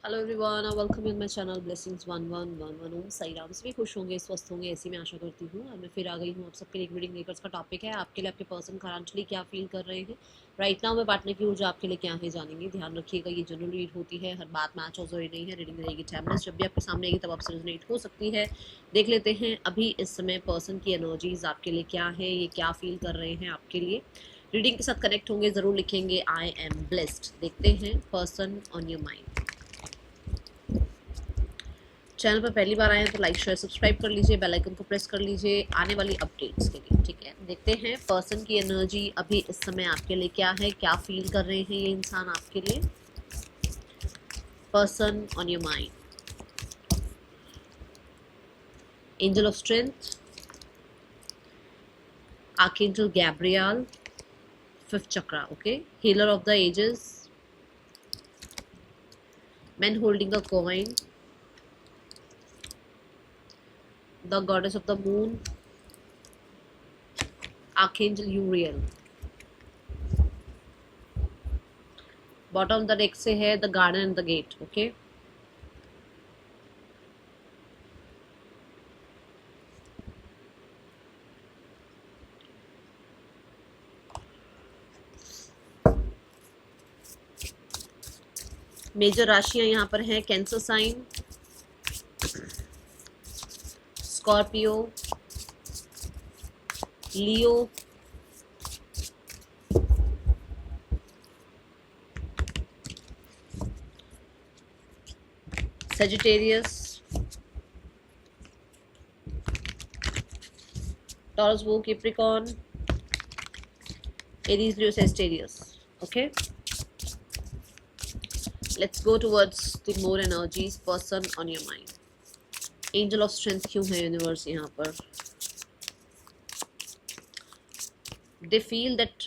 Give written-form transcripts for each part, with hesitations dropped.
Hello everyone और welcome in my channel blessings 1111 ओम साई राम। सभी खुश होंगे, स्वस्थ होंगे, ऐसी मैं आशा करती हूँ। और मैं फिर आ गई हूँ आप सबके लिए एक रीडिंग लेकर। इसका टॉपिक है आपके लिए आपके पर्सन करंटली क्या फील कर रहे हैं राइट नाउ में। बांटने की ऊर्जा आपके लिए क्या है जानेंगे। ध्यान रखिएगा ये जनरल रीड होती है, हर बात मैच हो जरूरी नहीं है। रीडिंग रहेगी टाइमलेस, जब भी आपके सामने आएगी तब आपसे रेजोनेट हो सकती है। देख लेते हैं अभी इस समय पर्सन की एनर्जीज आपके लिए क्या है, ये क्या फील कर रहे हैं आपके लिए। रीडिंग के साथ कनेक्ट होंगे, जरूर लिखेंगे आई एम ब्लेस्ड। देखते हैं person on your mind. Channel पर पहली बार आए हैं तो लाइक शेयर सब्सक्राइब कर लीजिए, बेल आइकन को प्रेस कर लीजिए आने वाली अपडेट्स के लिए। ठीक है, देखते हैं पर्सन की एनर्जी अभी इस समय आपके लिए क्या है, क्या फील कर रहे हैं ये इंसान आपके लिए। Person on your mind, angel of strength, archangel Gabriel, fifth chakra, okay, healer of the ages, man holding a coin, the goddess of the moon, archangel Uriel. Bottom the deck से है the garden and the gate, okay. Major राशियां यहाँ पर हैं cancer sign, Scorpio, Leo, Sagittarius, Taurus, Capricorn, Aries, Leo, Sagittarius. Okay, let's go towards the more energies. Person on your mind. Angel of Strength क्यों है universe यहाँ पर? They feel that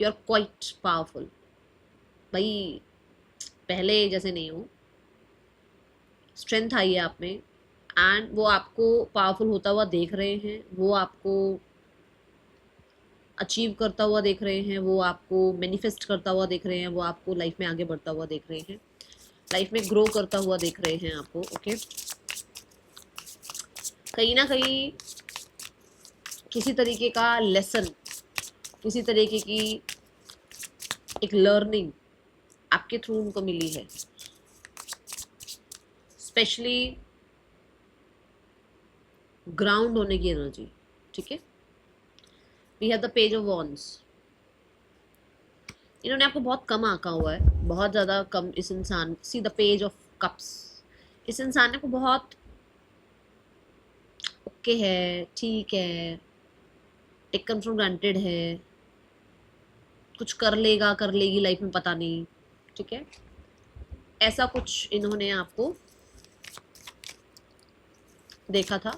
you're quite powerful. भाई पहले जैसे नहीं हो, strength आई है आप में एंड वो आपको पावरफुल होता हुआ देख रहे हैं, वो आपको अचीव करता हुआ देख रहे हैं, वो आपको मैनिफेस्ट करता हुआ देख रहे हैं, वो आपको लाइफ में आगे बढ़ता हुआ देख रहे हैं, लाइफ में ग्रो करता हुआ देख रहे हैं आपको। ओके, कहीं ना कहीं किसी तरीके का लेसन, किसी तरीके की एक लर्निंग आपके थ्रू उनको मिली है, स्पेशली ग्राउंड होने की एनर्जी। ठीक है, we have the page of wands. इन्होंने आपको बहुत कम आंका हुआ है, बहुत ज़्यादा कम। इस इंसान, see the page of cups, इस इंसान ने को बहुत ओके है, ठीक है, टेकन फॉर ग्रांटेड है, कुछ कर लेगा कर लेगी लाइफ में पता नहीं। ठीक है, ऐसा कुछ इन्होंने आपको देखा था,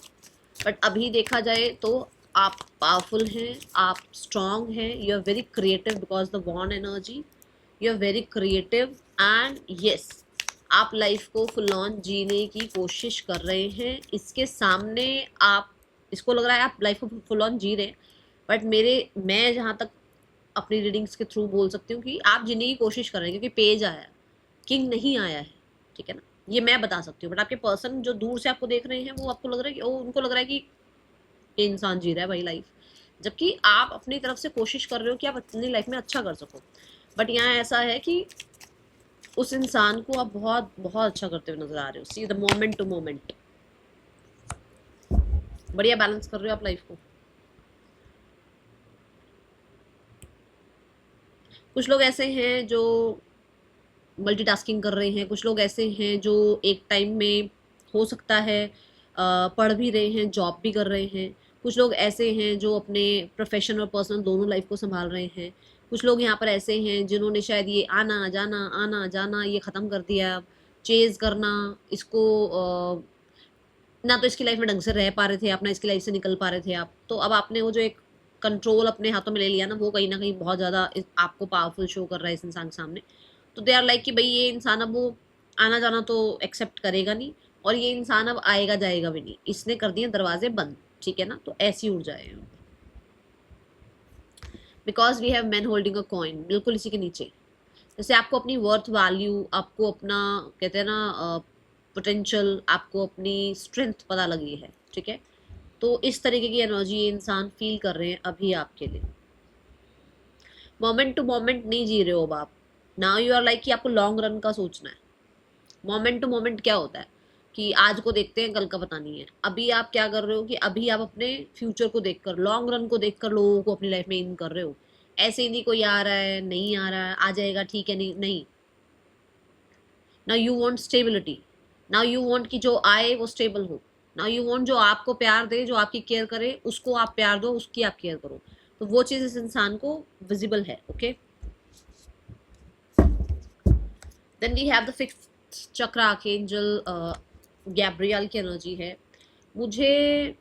बट अभी देखा जाए तो आप पावरफुल हैं, आप स्ट्रांग हैं, you are very creative because the wand energy, you are very creative and yes, आप लाइफ को फुल ऑन जीने की कोशिश कर रहे हैं। इसके सामने आप, इसको लग रहा है आप लाइफ को फुल ऑन जी रहे हैं, बट मैं जहाँ तक अपनी रीडिंग्स के थ्रू बोल सकती हूँ कि आप जीने की कोशिश कर रहे हैं, क्योंकि पेज आया, किंग नहीं आया है। ठीक है ना, ये मैं बता सकती हूँ, बट आपके पर्सन जो दूर से आपको देख रहे हैं वो आपको लग रहा है कि उनको लग रहा है कि ये इंसान जी रहा है भाई लाइफ, जबकि आप अपनी तरफ से कोशिश कर रहे हो कि आप अपनी लाइफ में अच्छा कर सको। बट यहाँ ऐसा है कि उस इंसान को आप बहुत बहुत अच्छा करते हुए नजर आ रहे हो। See the moment to moment, बढ़िया बैलेंस कर रहे हो आप लाइफ को। कुछ लोग ऐसे हैं जो मल्टीटास्किंग कर रहे हैं, कुछ लोग ऐसे हैं जो एक टाइम में हो सकता है पढ़ भी रहे हैं, जॉब भी कर रहे हैं। कुछ लोग ऐसे हैं जो अपने प्रोफेशन और पर्सनल दोनों लाइफ को संभाल रहे हैं। कुछ लोग यहाँ पर ऐसे हैं जिन्होंने शायद ये आना जाना ये ख़त्म कर दिया, चेज़ करना इसको। ना तो इसकी लाइफ में ढंग से रह पा रहे थे आप, ना इसकी लाइफ से निकल पा रहे थे आप, तो अब आपने वो जो एक कंट्रोल अपने हाथों में ले लिया ना, वो कहीं ना कहीं बहुत ज़्यादा आपको पावरफुल शो कर रहा है इस इंसान के सामने। तो दे आर लाइक कि भाई ये इंसान अब वो आना जाना तो एक्सेप्ट करेगा नहीं, और ये इंसान अब आएगा जाएगा भी नहीं, इसने कर दिए दरवाजे बंद। ठीक है ना, तो ऐसी ऊर्जा है because we have man holding a coin बिल्कुल इसी के नीचे। जैसे आपको अपनी वर्थ वैल्यू, आपको अपना कहते हैं ना पोटेंशियल, आपको अपनी स्ट्रेंथ पता लगी है, ठीक है। तो इस तरीके की एनर्जी ये इंसान फील कर रहे हैं अभी आपके लिए। मोमेंट टू मोमेंट नहीं जी रहे हो अब आप। नाउ यू आर लाइक कि आपको लॉन्ग रन का सोचना है। मोमेंट टू मोमेंट क्या होता है कि आज को देखते हैं, कल का पता नहीं है। अभी आप क्या कर रहे हो कि अभी आप अपने फ्यूचर को देखकर, लॉन्ग रन को देखकर लोगों को अपनी लाइफ में इन कर रहे हो। ऐसे ही नहीं कोई आ रहा है, नहीं आ रहा है, आ जाएगा ठीक है, नहीं नहीं। Now you want stability. Now you want कि जो आए वो स्टेबल हो। नाउ यू वांट जो आपको प्यार दे, जो आपकी केयर करे, उसको आप प्यार दो, उसकी आप केयर करो। तो वो चीज़ इस इंसान को विजिबल है। Okay, then we have the fifth chakra archangel Gabriel की एनर्जी है। मुझे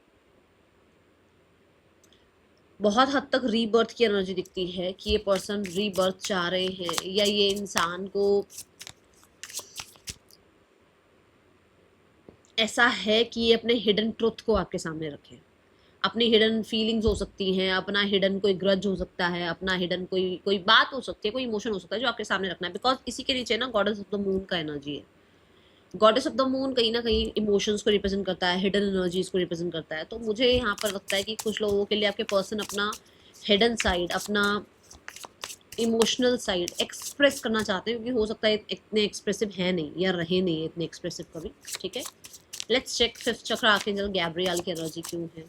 बहुत हद तक रीबर्थ की एनर्जी दिखती है कि ये पर्सन रीबर्थ चाह रहे हैं, या ये इंसान को ऐसा है कि ये अपने हिडन ट्रुथ को आपके सामने रखें। अपनी हिडन फीलिंग्स हो सकती हैं, अपना हिडन कोई ग्रज हो सकता है, अपना हिडन कोई कोई बात हो सकती है, कोई इमोशन हो सकता है जो आपके सामने रखना है। बिकॉज इसी के नीचे ना गॉडेस ऑफ द मून का एनर्जी है। गॉडेस ऑफ द मून कहीं ना कहीं इमोशंस को रिप्रेजेंट करता है, हिडन एनर्जीज को रिप्रेजेंट करता है। तो मुझे यहाँ पर लगता है कि कुछ लोगों के लिए आपके पर्सन अपना हिडन साइड, अपना इमोशनल साइड एक्सप्रेस करना चाहते हैं, क्योंकि हो सकता है इतने एक्सप्रेसिव है नहीं, या रहे नहीं इतने एक्सप्रेसिव कभी। ठीक है, let's check fifth chakra archangel Gabriel की एनर्जी क्यों है।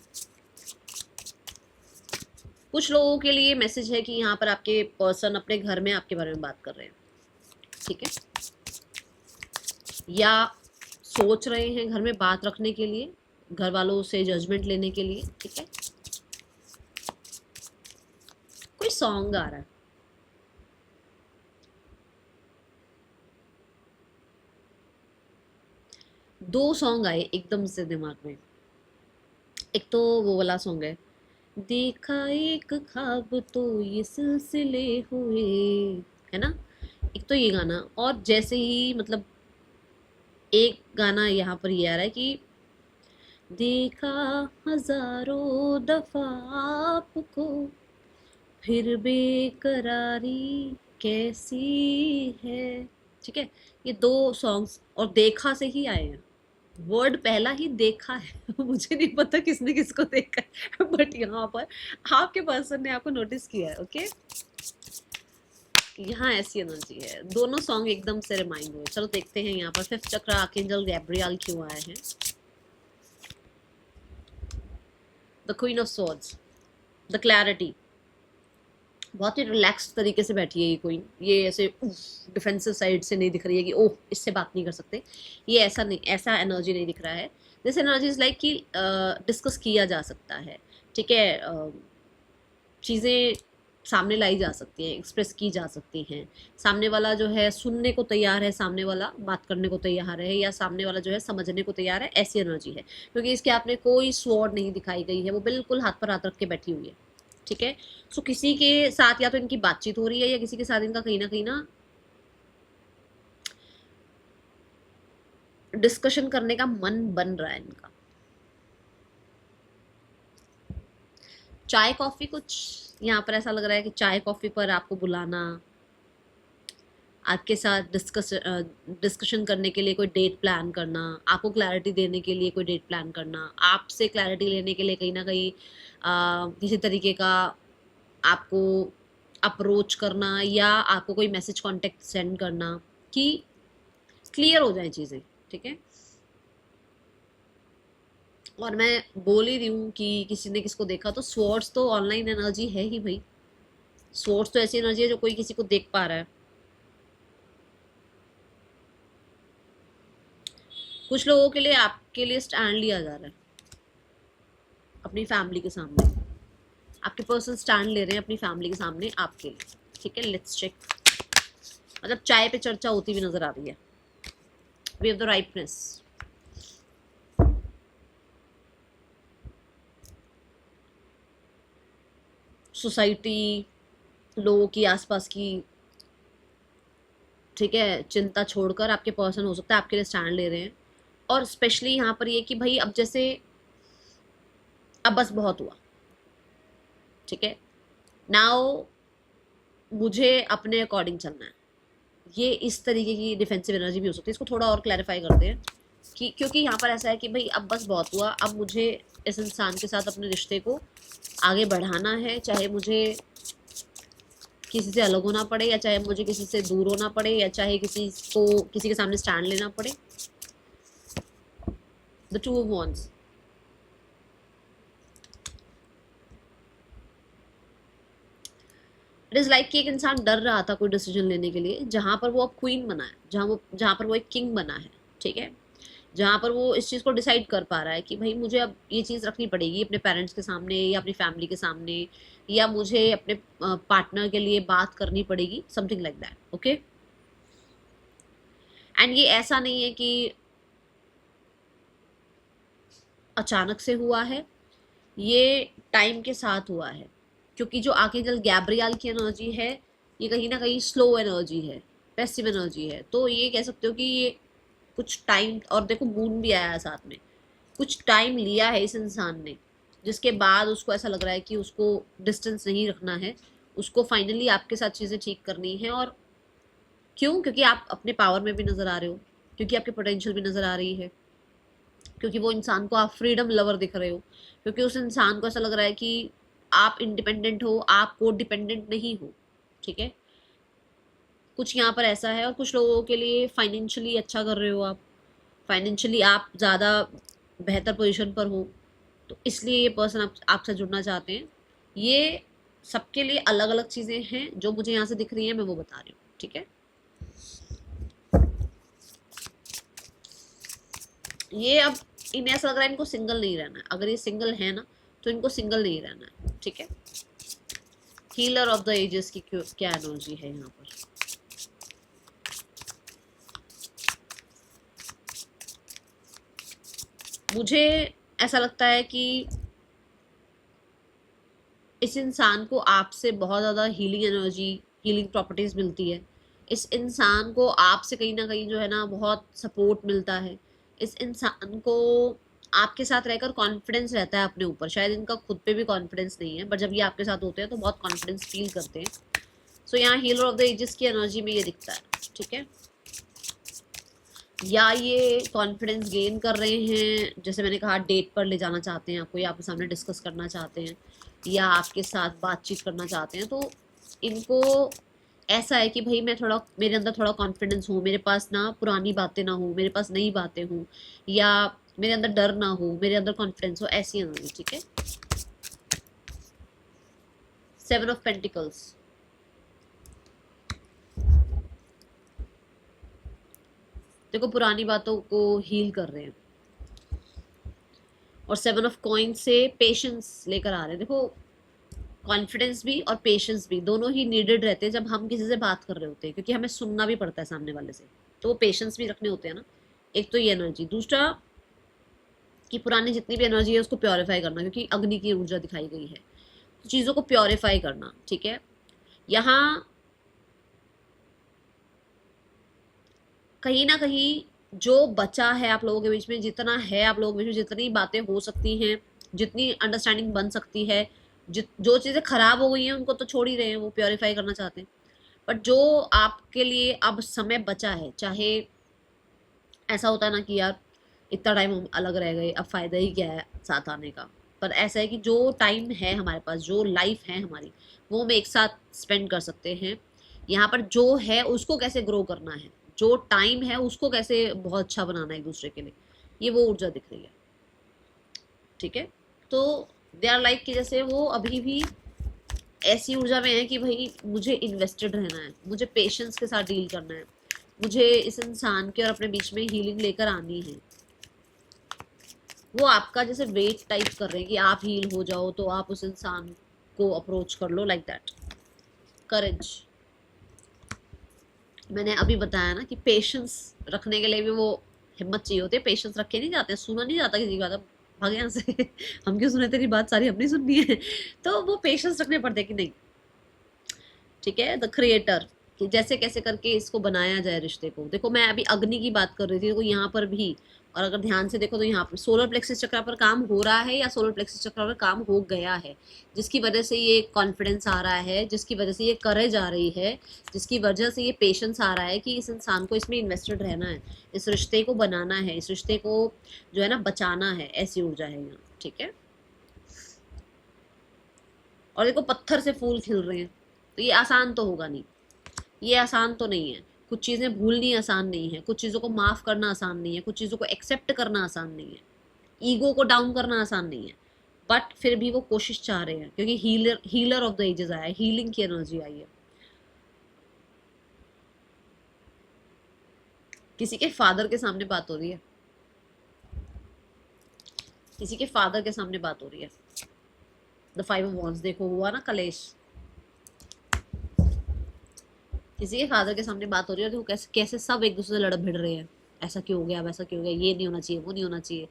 कुछ लोगों के लिए मैसेज है कि यहाँ पर आपके पर्सन अपने घर में आपके बारे में बात कर रहे हैं, ठीक है, या सोच रहे हैं घर में बात रखने के लिए, घर वालों से जजमेंट लेने के लिए। ठीक है, कोई सॉन्ग आ रहा है, दो सॉन्ग आए एकदम से दिमाग में। एक तो वो वाला सॉन्ग है, देखा एक ख्वाब तो ये सिलसिले हुए, है ना। एक तो ये गाना, और जैसे ही मतलब एक गाना यहाँ पर ये आ रहा है कि देखा हजारों दफा आपको, फिर बेकरारी कैसी है। ठीक है, ये दो सॉन्ग्स और देखा से ही आए हैं। वर्ड पहला ही देखा है मुझे नहीं पता किसने किसको देखा है, बट यहाँ पर आपके पर्सन ने आपको नोटिस किया है। ओके, यहाँ ऐसी एनर्जी है। दोनों सॉन्ग एकदम से रिमाइंड हुए। चलो देखते हैं यहाँ पर फिफ्थ चक्र आर्कएंजल गैब्रियल क्यों आए हैं। The queen of swords, the clarity. बहुत ही रिलैक्स तरीके से बैठी है ये क्वीन। ये ऐसे डिफेंसिव साइड से नहीं दिख रही है कि ओह इससे बात नहीं कर सकते। ये ऐसा नहीं, ऐसा एनर्जी नहीं दिख रहा है। दिस एनर्जी इज लाइक कि डिस्कस किया जा सकता है। ठीक है, चीज़ें सामने लाई जा सकती हैं, एक्सप्रेस की जा सकती हैं। सामने वाला जो है सुनने को तैयार है, सामने वाला बात करने को तैयार है, या सामने वाला जो है समझने को तैयार है। ऐसी एनर्जी है, क्योंकि इसके आपने कोई स्वॉर्ड नहीं दिखाई गई है। वो बिल्कुल हाथ पर हाथ रख के बैठी हुई है। ठीक है, सो किसी के साथ या तो इनकी बातचीत हो रही है, या किसी के साथ इनका कहीं ना डिस्कशन करने का मन बन रहा है इनका। चाय कॉफी, कुछ यहाँ पर ऐसा लग रहा है कि चाय कॉफी पर आपको बुलाना, आपके साथ डिस्कशन करने के लिए कोई डेट प्लान करना, आपको क्लैरिटी देने के लिए कोई डेट प्लान करना, आपसे क्लैरिटी लेने के लिए कहीं ना कहीं किसी तरीके का आपको अप्रोच करना, या आपको कोई मैसेज कॉन्टेक्ट सेंड करना कि क्लियर हो जाए चीज़ें। ठीक है, और मैं बोल ही रही हूँ कि किसी ने किसको देखा, तो स्वॉर्ड्स तो ऑनलाइन एनर्जी है ही भाई। स्वॉर्ड्स तो ऐसी एनर्जी है जो कोई किसी को देख पा रहा है। कुछ लोगों के लिए आपके लिए स्टैंड लिया जा रहा है अपनी फैमिली के सामने। आपके पर्सन स्टैंड ले रहे हैं अपनी फैमिली के सामने आपके लिए। ठीक है, लेट्स चेक। मतलब चाय पे चर्चा होती हुई नजर आ रही है। We have the rightness. Society, लोगों की, आसपास की, ठीक है, चिंता छोड़कर आपके पर्सन हो सकता है आपके लिए स्टैंड ले रहे हैं। और स्पेशली यहाँ पर ये कि भाई अब जैसे अब बस बहुत हुआ। ठीक है, नाउ मुझे अपने अकॉर्डिंग चलना है। ये इस तरीके की डिफेंसिव एनर्जी भी हो सकती है। इसको थोड़ा और क्लैरिफाई करते हैं कि क्योंकि यहाँ पर ऐसा है कि भाई अब बस बहुत हुआ, अब मुझे इस इंसान के साथ अपने रिश्ते को आगे बढ़ाना है, चाहे मुझे किसी से अलग होना पड़े या चाहे मुझे किसी से दूर होना पड़े या चाहे किसी के सामने स्टैंड लेना पड़े। The two of wands, it is like कि एक इंसान डर रहा था कोई डिसीजन लेने के लिए, जहां पर वो अब क्वीन बना है, जहां पर वो एक किंग बना है, ठीक है, जहां पर वो इस चीज़ को डिसाइड कर पा रहा है कि भाई मुझे अब ये चीज़ रखनी पड़ेगी अपने पेरेंट्स के सामने या अपनी फैमिली के सामने, या मुझे अपने पार्टनर के लिए बात करनी पड़ेगी, something like that. Okay, and ये ऐसा नहीं है कि अचानक से हुआ है, ये टाइम के साथ हुआ है, क्योंकि जो आर्कएंजल गैब्रियल की एनर्जी है ये कहीं ना कहीं स्लो एनर्जी है, पैसिव एनर्जी है। तो ये कह सकते हो कि ये कुछ टाइम, और देखो मून भी आया है साथ में, कुछ टाइम लिया है इस इंसान ने, जिसके बाद उसको ऐसा लग रहा है कि उसको डिस्टेंस नहीं रखना है, उसको फाइनली आपके साथ चीज़ें ठीक करनी है। और क्यों? क्योंकि आप अपने पावर में भी नज़र आ रहे हो, क्योंकि आपकी पोटेंशियल भी नज़र आ रही है, क्योंकि वो इंसान को आप फ्रीडम लवर दिख रहे हो, क्योंकि उस इंसान को ऐसा लग रहा है कि आप इंडिपेंडेंट हो, आप को डिपेंडेंट नहीं हो, ठीक है। कुछ यहाँ पर ऐसा है, और कुछ लोगों के लिए फाइनेंशियली अच्छा कर रहे हो आप, फाइनेंशियली आप ज़्यादा बेहतर पोजीशन पर हो, तो इसलिए ये पर्सन आपसे जुड़ना चाहते हैं। ये सबके लिए अलग अलग चीज़ें हैं, जो मुझे यहाँ से दिख रही हैं मैं वो बता रही हूँ, ठीक है। ये अब इन्हें ऐसा लग रहा है इनको सिंगल नहीं रहना है, अगर ये सिंगल है ना तो इनको सिंगल नहीं रहना है, ठीक है। हीलर ऑफ द एजेस की क्या एनर्जी है यहाँ पर? मुझे ऐसा लगता है कि इस इंसान को आपसे बहुत ज़्यादा हीलिंग एनर्जी, हीलिंग प्रॉपर्टीज मिलती है। इस इंसान को आपसे कहीं ना कहीं जो है ना बहुत सपोर्ट मिलता है। इस इंसान को आपके साथ रहकर कॉन्फिडेंस रहता है अपने ऊपर, शायद इनका खुद पे भी कॉन्फिडेंस नहीं है, बट जब ये आपके साथ होते हैं तो बहुत कॉन्फिडेंस फील करते हैं। सो यहाँ हीलर ऑफ द एजेस की एनर्जी में ये दिखता है, ठीक है। या ये कॉन्फिडेंस गेन कर रहे हैं, जैसे मैंने कहा डेट पर ले जाना चाहते हैं आपको, या आपके सामने डिस्कस करना चाहते हैं, या आपके साथ बातचीत करना चाहते हैं, तो इनको ऐसा है कि भाई मैं थोड़ा, मेरे अंदर थोड़ा कॉन्फिडेंस हो, मेरे पास ना पुरानी बातें ना हो, मेरे पास नई बातें हों, या मेरे अंदर डर ना हो, मेरे अंदर कॉन्फिडेंस हो, ऐसी एनर्जी, ठीक है। 7 ऑफ पेंटिकल्स, देखो पुरानी बातों को हील कर रहे हैं, और 7 ऑफ कॉइन से पेशेंस लेकर आ रहे हैं। देखो कॉन्फिडेंस भी और पेशेंस भी दोनों ही नीडेड रहते हैं जब हम किसी से बात कर रहे होते हैं, क्योंकि हमें सुनना भी पड़ता है सामने वाले से, तो वो पेशेंस भी रखने होते हैं ना। एक तो ये एनर्जी, दूसरा कि पुरानी जितनी भी एनर्जी है उसको प्योरीफाई करना, क्योंकि अग्नि की ऊर्जा दिखाई गई है, तो चीज़ों को प्योरीफाई करना, ठीक है। यहाँ कहीं ना कहीं जो बचा है आप लोगों के बीच में, जितना है आप लोगों के बीच में, जितनी बातें हो सकती हैं, जितनी अंडरस्टैंडिंग बन सकती है, जो चीज़ें खराब हो गई हैं उनको तो छोड़ ही रहे हैं, वो प्योरीफाई करना चाहते हैं। बट जो आपके लिए अब समय बचा है, चाहे ऐसा होता है ना कि यार इतना टाइम हम अलग रह गए, अब फ़ायदा ही क्या है साथ आने का, पर ऐसा है कि जो टाइम है हमारे पास, जो लाइफ है हमारी, वो हम एक साथ स्पेंड कर सकते हैं। यहाँ पर जो है उसको कैसे ग्रो करना है, जो टाइम है उसको कैसे बहुत अच्छा बनाना है एक दूसरे के लिए, ये वो ऊर्जा दिख रही है, ठीक है। तो दे आर लाइक कि जैसे वो अभी भी ऐसी ऊर्जा में है कि भाई मुझे इन्वेस्टेड रहना है, मुझे पेशेंस के साथ डील करना है, मुझे इस इंसान के और अपने बीच में हीलिंग लेकर आनी है। वो आपका जैसे वेट टाइप कर रहे हैं कि आप हील हो जाओ तो आप उस इंसान को अप्रोच कर लो, लाइक दैट। करेज, मैंने अभी बताया ना कि पेशेंस रखने के लिए भी वो हिम्मत चाहिए होती है, पेशेंस रखे नहीं जाते, सुना नहीं जाता किसी की बात, भाग यहाँ से हम क्यों सुने, तेरी बात सारी हमने सुननी है तो वो पेशेंस रखने पड़ते कि नहीं, ठीक है। द क्रिएटर, कि जैसे कैसे करके इसको बनाया जाए रिश्ते को। देखो मैं अभी अग्नि की बात कर रही थी, देखो यहाँ पर भी, और अगर ध्यान से देखो तो यहाँ पर सोलर प्लेक्सिस चक्र पर काम हो रहा है या सोलर प्लेक्सिस चक्र पर काम हो गया है, जिसकी वजह से ये कॉन्फिडेंस आ रहा है, जिसकी वजह से ये करेज आ रही है, जिसकी वजह से ये पेशेंस आ रहा है कि इस इंसान को इसमें इन्वेस्टेड रहना है, इस रिश्ते को बनाना है, इस रिश्ते को जो है ना बचाना है, ऐसी ऊर्जा है यहाँ। ठीक है, और देखो पत्थर से फूल खिल रहे हैं, तो ये आसान तो होगा नहीं, ये आसान तो नहीं है। कुछ चीज़ें भूलनी आसान नहीं है, कुछ चीज़ों को माफ़ करना आसान नहीं है, कुछ चीज़ों को एक्सेप्ट करना आसान नहीं है, ईगो को डाउन करना आसान नहीं है, बट फिर भी वो कोशिश चाह रहे हैं, क्योंकि हीलर ऑफ द एजेस आया है, हीलिंग की एनर्जी आई है। किसी के फादर के सामने बात हो रही है, किसी के फादर के सामने बात हो रही है। द 5 ऑफ वॉन्ड्स देखो हुआ ना कलेश, किसी के फादर के सामने बात हो रही है, देखो कैसे कैसे सब एक दूसरे से लड़ भिड़ रहे हैं, ऐसा क्यों हो गया, वैसा क्यों हो गया, ये नहीं होना चाहिए, वो नहीं होना चाहिए,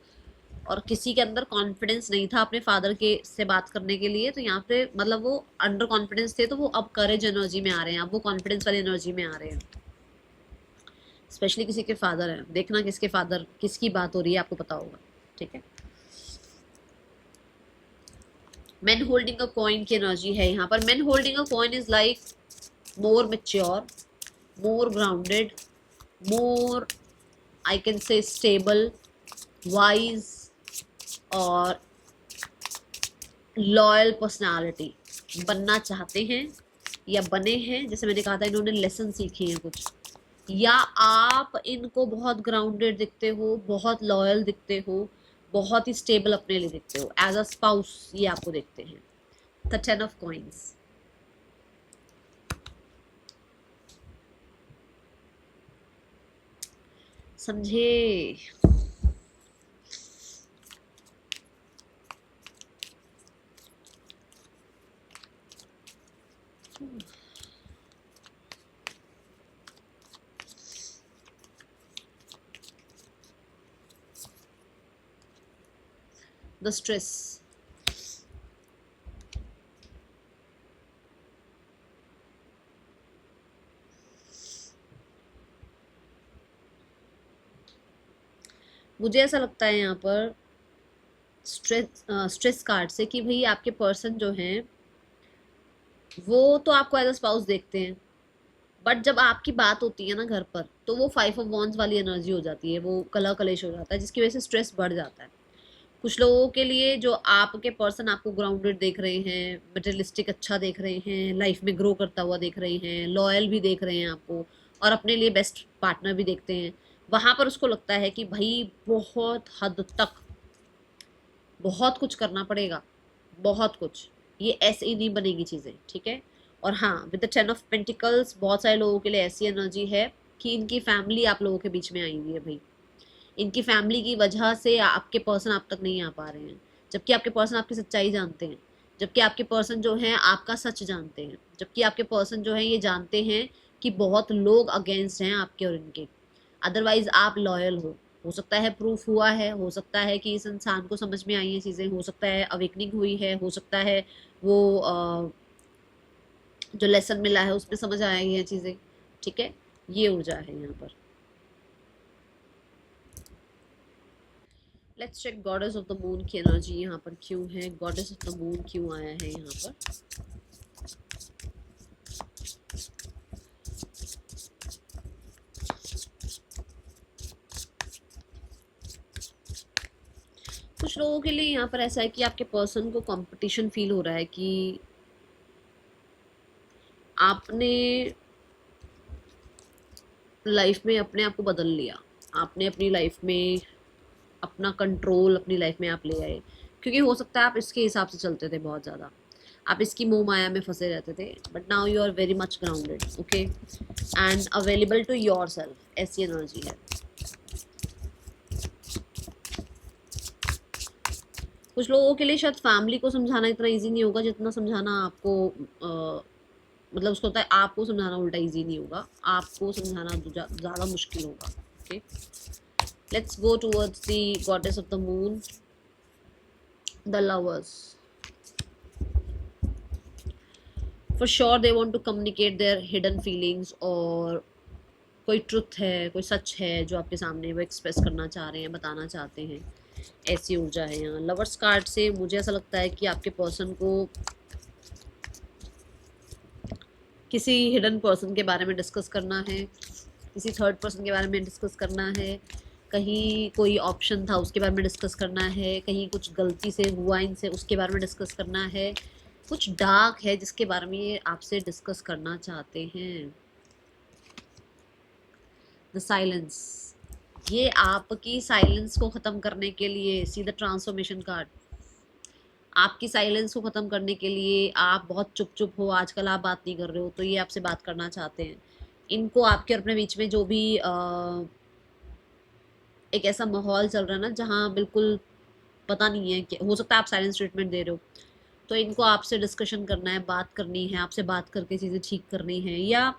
और किसी के अंदर कॉन्फिडेंस नहीं था अपने फादर के से बात करने के लिए, तो यहाँ पे मतलब वो अंडर कॉन्फिडेंस थे, तो वो अब करेज एनर्जी में आ रहे हैं, अब वो कॉन्फिडेंस वाली एनर्जी में आ रहे हैं। स्पेशली किसी के फादर हैं, देखना किसके फादर, किसकी बात हो रही है, आपको पता होगा। ठीक है, मैन होल्डिंग अ कॉइन की एनर्जी है यहाँ पर। Man holding a coin is like more mature, more grounded, more I can say stable, wise और लॉयल पर्सनालिटी बनना चाहते हैं या बने हैं। जैसे मैंने कहा था इन्होंने लेसन सीखे हैं कुछ, या आप इनको बहुत ग्राउंडेड दिखते हो, बहुत लॉयल दिखते हो, बहुत ही स्टेबल अपने लिए दिखते हो, एज अ स्पाउस ये आपको देखते हैं। द 10 ऑफ कॉइंस, समझे? द स्ट्रेस, मुझे ऐसा लगता है यहाँ पर स्ट्रेस कार्ड से कि भाई आपके पर्सन जो हैं वो तो आपको एज अ स्पाउस देखते हैं, बट जब आपकी बात होती है ना घर पर, तो वो 5 ऑफ वॉन्ड्स वाली एनर्जी हो जाती है, वो कलह कलेश हो जाता है, जिसकी वजह से स्ट्रेस बढ़ जाता है। कुछ लोगों के लिए जो आपके पर्सन आपको ग्राउंडेड देख रहे हैं, मटेरियलिस्टिक अच्छा देख रहे हैं, लाइफ में ग्रो करता हुआ देख रहे हैं, लॉयल भी देख रहे हैं आपको, और अपने लिए बेस्ट पार्टनर भी देखते हैं, वहाँ पर उसको लगता है कि भाई बहुत हद तक बहुत कुछ करना पड़ेगा, बहुत कुछ, ये ऐसे ही नहीं बनेगी चीज़ें। ठीक है, और हाँ विद द 10 ऑफ पेंटिकल्स बहुत सारे लोगों के लिए ऐसी एनर्जी है कि इनकी फैमिली आप लोगों के बीच में आई हुई है भाई, इनकी फैमिली की वजह से आपके पर्सन आप तक नहीं आ पा रहे हैं, जबकि आपके पर्सन आपकी सच्चाई जानते हैं, जबकि आपके पर्सन जो हैं आपका सच जानते हैं, जबकि आपके पर्सन जो हैं ये जानते हैं कि बहुत लोग अगेंस्ट हैं आपके और इनके, अदरवाइज आप लॉयल हो सकता है प्रूफ हुआ है, हो सकता है कि इस इंसान को समझ में आई है चीज़ें, हो सकता है अवेकनिंग हुई है, हो सकता है वो जो लेसन मिला है उसमें समझ आई हैं चीज़ें। ठीक है, ये ऊर्जा है यहाँ पर। Let's check goddess of the moon की एनर्जी यहाँ पर क्यों है, गॉडेस ऑफ द मून क्यों आया है यहाँ पर। कुछ लोगों के लिए यहाँ पर ऐसा है कि आपके पर्सन को कंपटीशन फील हो रहा है कि आपने लाइफ में अपने आप को बदल लिया, आपने अपनी लाइफ में अपना कंट्रोल अपनी लाइफ में आप ले आए, क्योंकि हो सकता है आप इसके हिसाब से चलते थे बहुत ज़्यादा, आप इसकी मोह माया में फंसे रहते थे, but now you are very much grounded, okay, and available to yourself, ऐसी एनर्जी है। कुछ लोगों के लिए शायद फैमिली को समझाना इतना इजी नहीं होगा जितना समझाना आपको मतलब उसको होता है, आपको समझाना उल्टा इजी नहीं होगा, आपको समझाना ज़्यादा मुश्किल होगा। Okay, let's go towards the goddess of the moon, the lovers. For sure they want to communicate their hidden feelings, और कोई ट्रुथ है, कोई सच है जो आपके सामने वो एक्सप्रेस करना चाह रहे हैं, बताना चाहते हैं। ऐसी ऊर्जा है यहाँ। लवर्स कार्ड से मुझे ऐसा लगता है कि आपके पर्सन को किसी हिडन पर्सन के बारे में डिस्कस करना है, किसी थर्ड पर्सन के बारे में डिस्कस करना है, कहीं कोई ऑप्शन था उसके बारे में डिस्कस करना है, कहीं कुछ गलती से हुआ इनसे उसके बारे में डिस्कस करना है, कुछ डार्क है जिसके बारे में ये आपसे डिस्कस करना चाहते हैं। द साइलेंस, ये आपकी साइलेंस को ख़त्म करने के लिए, सी द ट्रांसफॉर्मेशन कार्ड, आपकी साइलेंस को ख़त्म करने के लिए, आप बहुत चुप चुप हो आजकल, आप बात नहीं कर रहे हो, तो ये आपसे बात करना चाहते हैं। इनको आपके और अपने बीच में जो भी एक ऐसा माहौल चल रहा है ना जहाँ बिल्कुल पता नहीं है कि हो सकता है आप साइलेंस ट्रीटमेंट दे रहे हो, तो इनको आपसे डिस्कशन करना है, बात करनी है, आपसे बात करके चीज़ें ठीक करनी है, या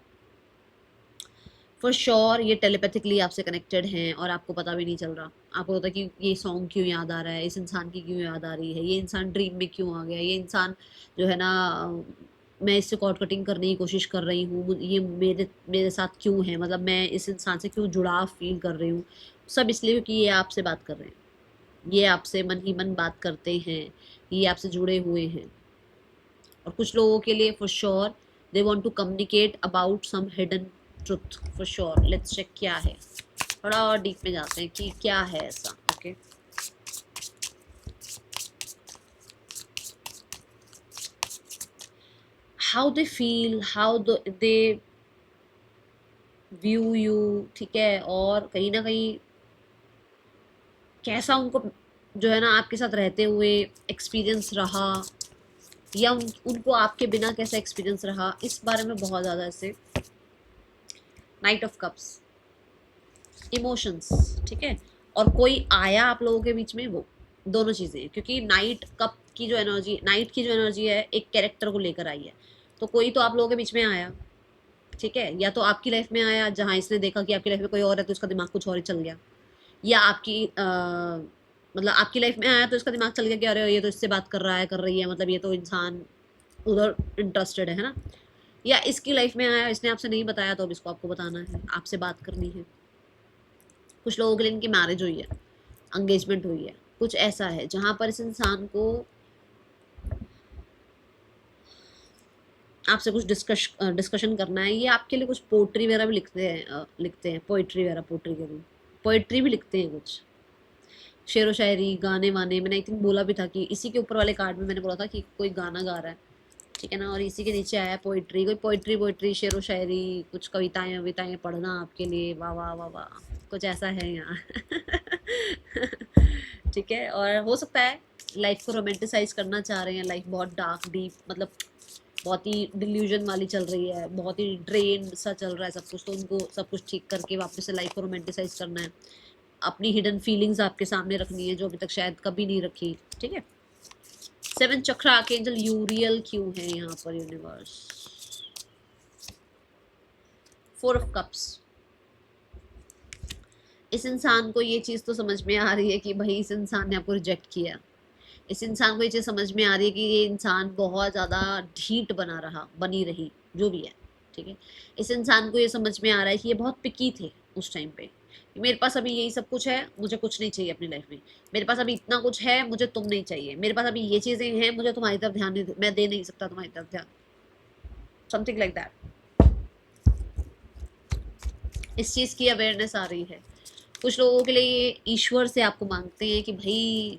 फॉर श्योर ये टेलीपैथिकली आपसे कनेक्टेड हैं और आपको पता भी नहीं चल रहा। आपको होता है कि ये सॉन्ग क्यों याद आ रहा है, इस इंसान की क्यों याद आ रही है, ये इंसान ड्रीम में क्यों आ गया, ये इंसान जो है ना मैं इससे कॉर्ड कटिंग करने की कोशिश कर रही हूँ, ये मेरे मेरे साथ क्यों है, मतलब मैं इस इंसान से क्यों जुड़ाव फील कर रही हूँ। सब इसलिए क्योंकि ये आपसे बात कर रहे हैं, ये आपसे मन ही मन बात करते हैं, ये आपसे जुड़े हुए हैं। और कुछ लोगों के लिए for sure they want to communicate about some hidden truth for sure. Let's check क्या है, थोड़ा और डीप में जाते हैं कि क्या है ऐसा। Okay, how they feel, how they view you, ठीक है, और कहीं ना कहीं कैसा उनको जो है ना आपके साथ रहते हुए एक्सपीरियंस रहा, या उनको आपके बिना कैसा एक्सपीरियंस रहा, इस बारे में बहुत ज़्यादा ऐसे। नाइट ऑफ कप्स, इमोशंस, ठीक है, और कोई आया आप लोगों के बीच में, वो दोनों चीज़ें हैं, क्योंकि नाइट कप की जो एनर्जी, नाइट की जो एनर्जी है एक कैरेक्टर को लेकर आई है, तो कोई तो आप लोगों के बीच में आया, ठीक है, या तो आपकी लाइफ में आया जहाँ इसने देखा कि आपकी लाइफ में कोई और है तो इसका दिमाग कुछ और ही चल गया, या आपकी मतलब आपकी लाइफ में आया तो इसका दिमाग चल गया कि अरे ये तो इससे बात कर रहा है, कर रही है, मतलब ये तो इंसान उधर इंटरेस्टेड है ना, या इसकी लाइफ में आया, इसने आपसे नहीं बताया तो अब इसको आपको बताना है, आपसे बात करनी है। कुछ लोगों के लिए इनकी मैरिज हुई है, एंगेजमेंट हुई है, कुछ ऐसा है जहाँ पर इस इंसान को आपसे कुछ डिस्कशन करना है। ये आपके लिए कुछ पोट्री वगैरह भी लिखते हैं पोइट्री वगैरह, पोट्री के भी पोइट्री भी लिखते हैं, कुछ शेर व शायरी, गाने वाने। मैंने आई थिंक बोला भी था कि इसी के ऊपर वाले कार्ड में मैंने बोला था कि कोई गाना गा रहा है, ठीक है ना, और इसी के नीचे आया पोइट्री, कोई पोइट्री पोइट्री शेर व शायरी, कुछ कविताएं वविताएं पढ़ना आपके लिए, वाह वाह वाह वाह, कुछ ऐसा है यहाँ। ठीक है, और हो सकता है लाइफ को रोमांटिसाइज करना चाह रहे हैं, लाइफ बहुत डार्क डीप, मतलब बहुत ही डिल्यूजन वाली चल रही है, बहुत ही ड्रेन सा चल रहा है सब कुछ, तो उनको सब कुछ ठीक करके वापस से लाइफ को रोमांटिसाइज करना है, अपनी हिडन फीलिंग्स आपके सामने रखनी है जो अभी तक शायद कभी नहीं रखी, ठीक है। सेवन चक्र आर्कएंजल यूरियल क्यों है यहाँ पर यूनिवर्स। फोर ऑफ कप्स, इस इंसान को ये चीज़ तो समझ में आ रही है कि भाई इस इंसान ने आपको रिजेक्ट किया, इस इंसान को ये चीज़ समझ में आ रही है कि ये इंसान बहुत ज़्यादा ढीठ बनी रही, जो भी है, ठीक है। इस इंसान को ये समझ में आ रहा है कि ये बहुत पिकी थे उस टाइम पे, मेरे पास अभी यही सब कुछ है, मुझे कुछ नहीं चाहिए अपनी लाइफ में, मेरे पास अभी इतना कुछ है, मुझे तुम नहीं चाहिए, मेरे पास अभी ये चीज़ें हैं, मुझे तुम्हारी तरफ ध्यान नहीं, मैं दे नहीं सकता तुम्हारी तरफ ध्यान, समथिंग लाइक दैट। इस चीज़ की अवेयरनेस आ रही है। कुछ लोगों के लिए ये ईश्वर से आपको मांगते हैं कि भाई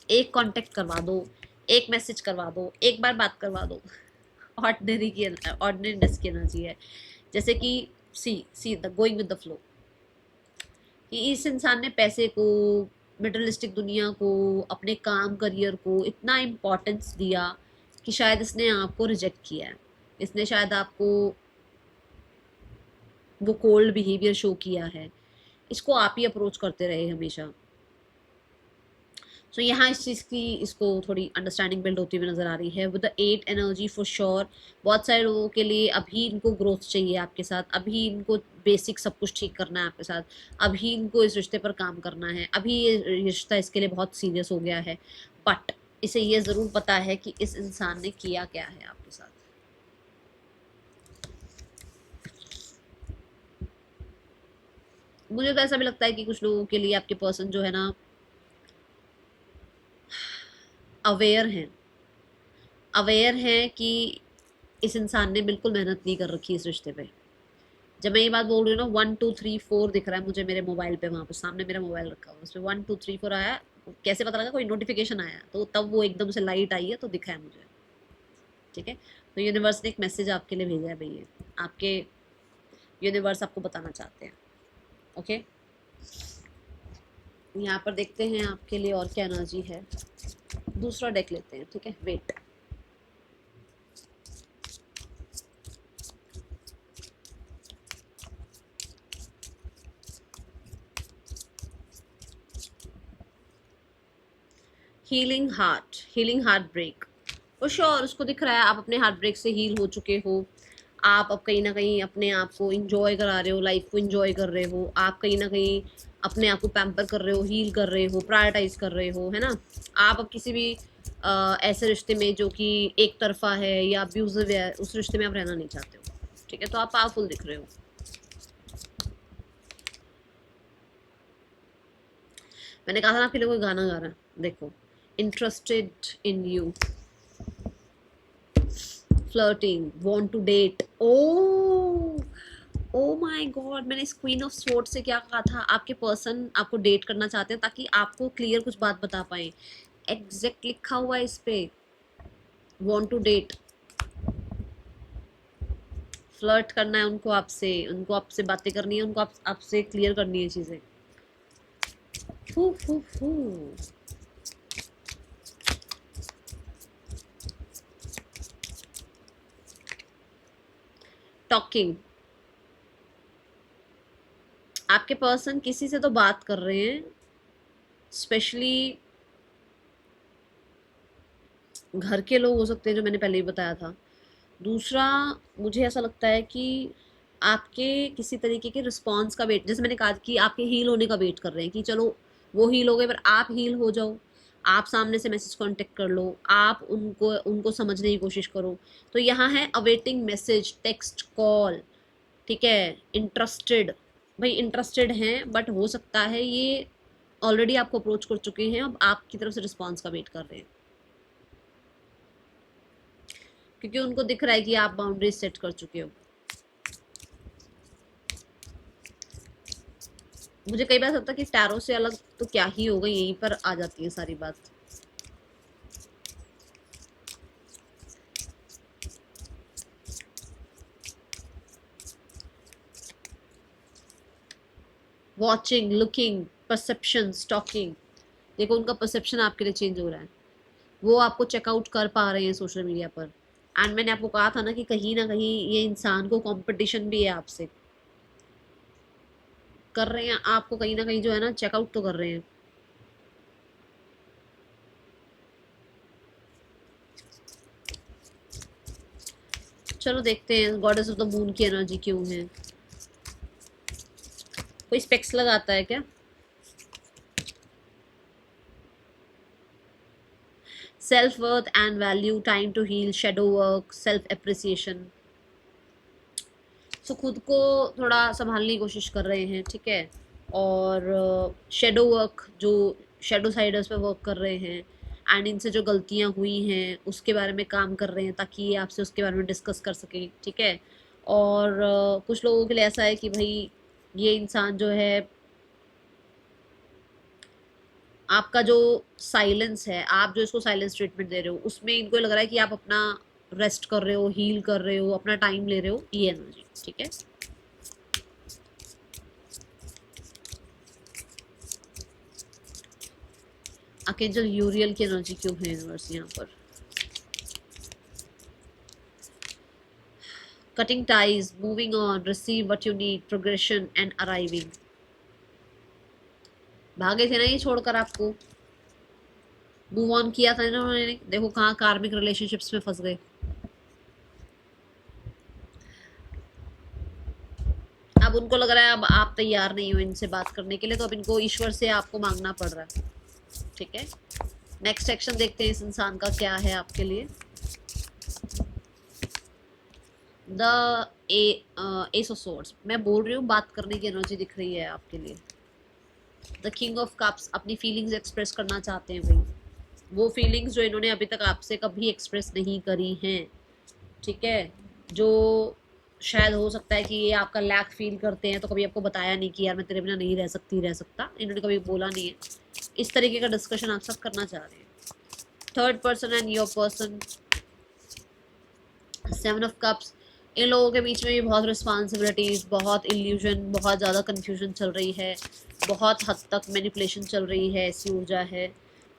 एक कांटेक्ट करवा दो, एक मैसेज करवा दो, एक बार बात करवा दो। ऑर्डिनरीनेस की एनर्जी है, जैसे कि see the going with the flow, कि इस इंसान ने पैसे को, मटेरियलिस्टिक दुनिया को, अपने काम करियर को इतना इम्पोर्टेंस दिया कि शायद इसने आपको रिजेक्ट किया है, इसने शायद आपको वो कोल्ड बिहेवियर शो किया है, इसको आप ही अप्रोच करते रहे हमेशा। सो यहाँ इस चीज़ की इसको थोड़ी अंडरस्टैंडिंग बिल्ड होती हुई नजर आ रही है with the 8 energy for sure. बहुत सारे लोगों के लिए अभी इनको ग्रोथ चाहिए आपके साथ, अभी इनको बेसिक सब कुछ ठीक करना है आपके साथ, अभी इनको इस रिश्ते पर काम करना है, अभी ये रिश्ता इसके लिए बहुत सीरियस हो गया है, बट इसे ये ज़रूर पता है कि इस इंसान ने किया क्या है आपके साथ, मुझे तो ऐसा भी लगता है कि कुछ लोगों के लिए आपके पर्सन जो है ना अवेयर हैं, अवेयर हैं कि इस इंसान ने बिल्कुल मेहनत नहीं कर रखी इस रिश्ते पे। जब मैं ये बात बोल रही हूँ ना, 1 2 3 4 दिख रहा है मुझे मेरे मोबाइल पे, वहाँ पे सामने मेरा मोबाइल रखा हुआ, उस पर 1 2 3 4 आया। कैसे पता लगा? कोई नोटिफिकेशन आया तो तब वो एकदम से लाइट आई है तो दिखा है मुझे। ठीक है, तो यूनिवर्स ने एक मैसेज आपके लिए भेजा है भैया, आपके यूनिवर्स आपको बताना चाहते हैं। ओके, यहाँ पर देखते हैं आपके लिए और क्या एनर्जी है। दूसरा डेक लेते हैं, ठीक है, वेट। Healing heartbreak. वो श्योर उसको दिख रहा है आप अपने हार्ट ब्रेक से हील हो चुके हो। आप अब कहीं ना कहीं अपने आप को इंजॉय करा रहे हो, लाइफ को इंजॉय कर रहे हो, आप कहीं ना कहीं अपने आप को पैम्पर कर रहे हो, हील कर रहे हो, प्रायोरिटाइज कर रहे हो, है ना। आप अब किसी भी ऐसे रिश्ते में जो कि एक तरफा है या अब्यूजिव है, उस रिश्ते में आप रहना नहीं चाहते हो। ठीक है, तो आप पावरफुल दिख रहे हो। मैंने कहा था ना आपके लिए कोई गाना गा रहा है, देखो। Interested in you, flirting, want to date. Oh my god, मैंने इस क्वीन ऑफ स्वॉर्ड से क्या कहा था? आपके पर्सन आपको डेट करना चाहते हैं ताकि आपको क्लियर कुछ बात बता पाए। एग्जैक्ट लिखा हुआ है इस पे, वांट टू डेट। फ्लर्ट करना है उनको आपसे, उनको आपसे बातें करनी है, उनको आपसे क्लियर करनी है चीजें। फू फू फू। टॉकिंग, आपके पर्सन किसी से तो बात कर रहे हैं, स्पेशली घर के लोग हो सकते हैं, जो मैंने पहले ही बताया था। दूसरा, मुझे ऐसा लगता है कि आपके किसी तरीके के रिस्पॉन्स का वेट, जैसे मैंने कहा कि आपके हील होने का वेट कर रहे हैं कि चलो वो हील हो गए पर आप हील हो जाओ। आप सामने से मैसेज कांटेक्ट कर लो, आप उनको उनको समझने की कोशिश करो। तो यहाँ है अवेटिंग मैसेज, टेक्स्ट, कॉल। ठीक है, इंटरेस्टेड, भाई इंटरेस्टेड हैं, बट हो सकता है ये ऑलरेडी आपको अप्रोच कर चुके हैं, अब आपकी तरफ से रिस्पॉन्स का वेट कर रहे हैं, क्योंकि उनको दिख रहा है कि आप बाउंड्रीज सेट कर चुके हो। मुझे कई बार लगता है कि टैरो से अलग तो क्या ही होगा, यहीं पर आ जाती है सारी बात। Watching, looking, perception, stalking. देखो उनका परसेप्शन आपके लिए चेंज हो रहा है, वो आपको चेकआउट कर पा रहे हैं सोशल मीडिया पर। एंड मैंने आपको कहा था ना कि कहीं ना कहीं ये इंसान को कंपटीशन भी है आपसे, कर रहे हैं आपको कहीं ना कहीं जो है ना चेकआउट तो कर रहे हैं। चलो देखते हैं गॉडेस ऑफ द मून की एनर्जी क्यों है। कोई स्पेक्स लगाता है क्या? Self worth and value, time to heal, shadow work, self appreciation. So खुद को थोड़ा संभालने की कोशिश कर रहे हैं, ठीक है। और शेडो वर्क, जो शेडो साइडर्स पे वर्क कर रहे हैं, एंड इनसे जो गलतियां हुई हैं उसके बारे में काम कर रहे हैं ताकि ये आपसे उसके बारे में डिस्कस कर सकें, ठीक है। और कुछ लोगों के लिए ऐसा है कि भाई ये इंसान जो है, आपका जो साइलेंस है, आप जो इसको साइलेंस ट्रीटमेंट दे रहे हो, उसमें इनको लग रहा है कि आप अपना रेस्ट कर रहे हो, हील कर रहे हो, अपना टाइम ले रहे हो, ये एनर्जी, ठीक है। आर्कएंजल यूरियल की एनर्जी क्यों है यूनिवर्स यहाँ पर? Cutting ties, moving on, receive what you need, progression and arriving. भागे थे ना ये छोड़कर आपको, मूव ऑन किया था ना उन्होंने, देखो कहाँ कार्मिक रिलेशनशिप्स में फंस गए। अब उनको लग रहा है अब आप तैयार नहीं हो इनसे बात करने के लिए, तो अब इनको ईश्वर से आपको मांगना पड़ रहा है, ठीक है। नेक्स्ट सेक्शन देखते हैं इस इंसान का क्या है आपके लिए। द एस ऑफ सोर्ड्स, मैं बोल रही हूँ, बात करने की एनर्जी दिख रही है आपके लिए। द किंग ऑफ कप्स, अपनी फीलिंग्स एक्सप्रेस करना चाहते हैं भाई, वो फीलिंग्स जो इन्होंने अभी तक आपसे कभी एक्सप्रेस नहीं करी हैं, ठीक है, जो शायद हो सकता है कि ये आपका लैक फील करते हैं तो कभी आपको बताया नहीं कि यार मैं तेरे बिना नहीं रह सकती, रह सकता, इन्होंने कभी बोला नहीं है। इस तरीके का डिस्कशन आप सब करना चाह रहे हैं। Third person and your person, seven of cups, इन लोगों के बीच में भी बहुत रिस्पॉन्सिबिलिटीज, बहुत इल्यूजन, बहुत ज़्यादा कन्फ्यूजन चल रही है, बहुत हद तक मैनिपुलेशन चल रही है, ऐसी ऊर्जा है।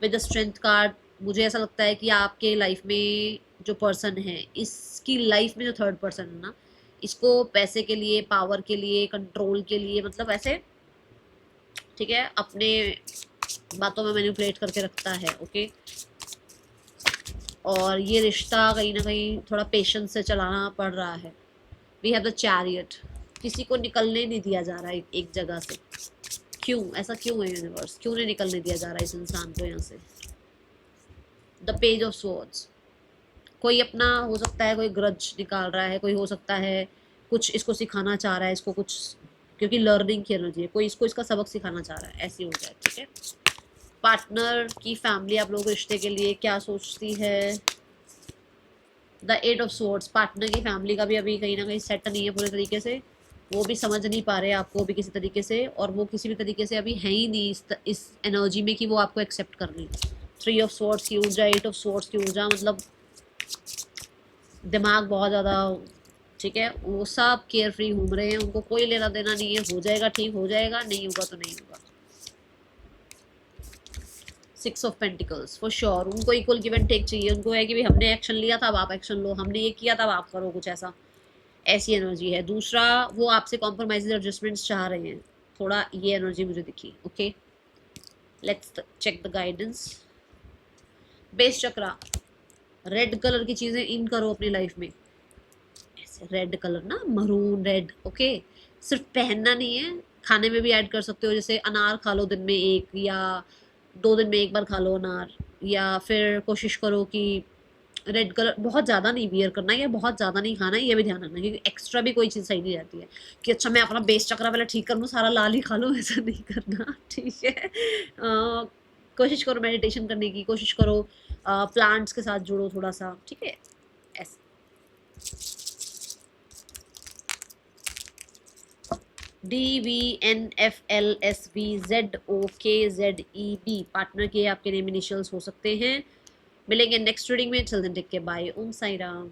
विद द स्ट्रेंथ कार्ड, मुझे ऐसा लगता है कि आपके लाइफ में जो पर्सन है, इसकी लाइफ में जो थर्ड पर्सन है ना, इसको पैसे के लिए, पावर के लिए, कंट्रोल के लिए, मतलब ऐसे, ठीक है, अपने बातों में मैनिपुलेट करके रखता है। ओके, और ये रिश्ता कहीं ना कहीं थोड़ा पेशेंस से चलाना पड़ रहा है। वी हैव द चैरियट, किसी को निकलने नहीं दिया जा रहा है एक जगह से। क्यों ऐसा, क्यों है यूनिवर्स, क्यों नहीं निकलने दिया जा रहा है इस इंसान को यहाँ से? द पेज ऑफ स्वॉर्ड्स, कोई अपना हो सकता है, कोई ग्रज निकाल रहा है, कोई हो सकता है कुछ इसको सिखाना चाह रहा है, इसको कुछ, क्योंकि लर्निंग की एनर्जी है, कोई इसको इसका सबक सिखाना चाह रहा है, ऐसी हो जाए, ठीक है। पार्टनर की फैमिली आप लोगों के रिश्ते के लिए क्या सोचती है? The eight of swords, partner की फैमिली का भी अभी कहीं ना कहीं सेट नहीं है पूरे तरीके से, वो भी समझ नहीं पा रहे हैं आपको भी किसी तरीके से, और वो किसी भी तरीके से अभी है ही नहीं इस एनर्जी में कि वो आपको एक्सेप्ट कर लें। थ्री ऑफ सोर्ड्स की ऊर्जा, एट ऑफ सोर्ड्स की ऊर्जा, मतलब दिमाग बहुत ज़्यादा, ठीक है, वो सब केयर फ्री घूम रहे हैं, उनको कोई लेना देना नहीं है, हो जाएगा ठीक हो जाएगा, नहीं होगा तो नहीं होगा। Six of pentacles, for sure उनको इक्वल गिव एंड टेक चाहिए, उनको है कि भाई हमने एक्शन लिया था, अब आप एक्शन लो, हमने ये किया था, अब आप करो कुछ ऐसा, ऐसी एनर्जी है। दूसरा, वो आपसे कॉम्प्रोमाइज एडजस्टमेंट्स चाह रहे हैं, थोड़ा ये एनर्जी मुझे दिखी। Okay, let's check the guidance. Base chakra, red colour की चीज़ें इन करो अपनी लाइफ में, ऐसे रेड कलर ना, मरून रेड, ओके, सिर्फ पहनना नहीं है, खाने में भी ऐड कर सकते हो, जैसे अनार खा लो दिन में एक, या 2 दिन में एक बार खा लो अनार, या फिर कोशिश करो कि रेड कलर बहुत ज़्यादा नहीं वियर करना है, या बहुत ज़्यादा नहीं खाना है, ये भी ध्यान रखना, क्योंकि एक्स्ट्रा भी कोई चीज़ सही नहीं रहती है कि अच्छा मैं अपना बेस चक्रा पहले ठीक कर लूँ, सारा लाल ही खा लूँ, ऐसा नहीं करना, ठीक है। कोशिश करो मेडिटेशन करने की, कोशिश करो प्लांट्स के साथ जुड़ो थोड़ा सा, ठीक है, ऐसे। DVNFLSVZOKZEB, पार्टनर के आपके नेम इनिशियल्स हो सकते हैं। मिलेंगे नेक्स्ट रीडिंग में, चल दिन टेक के, बाय, ओम साई राम।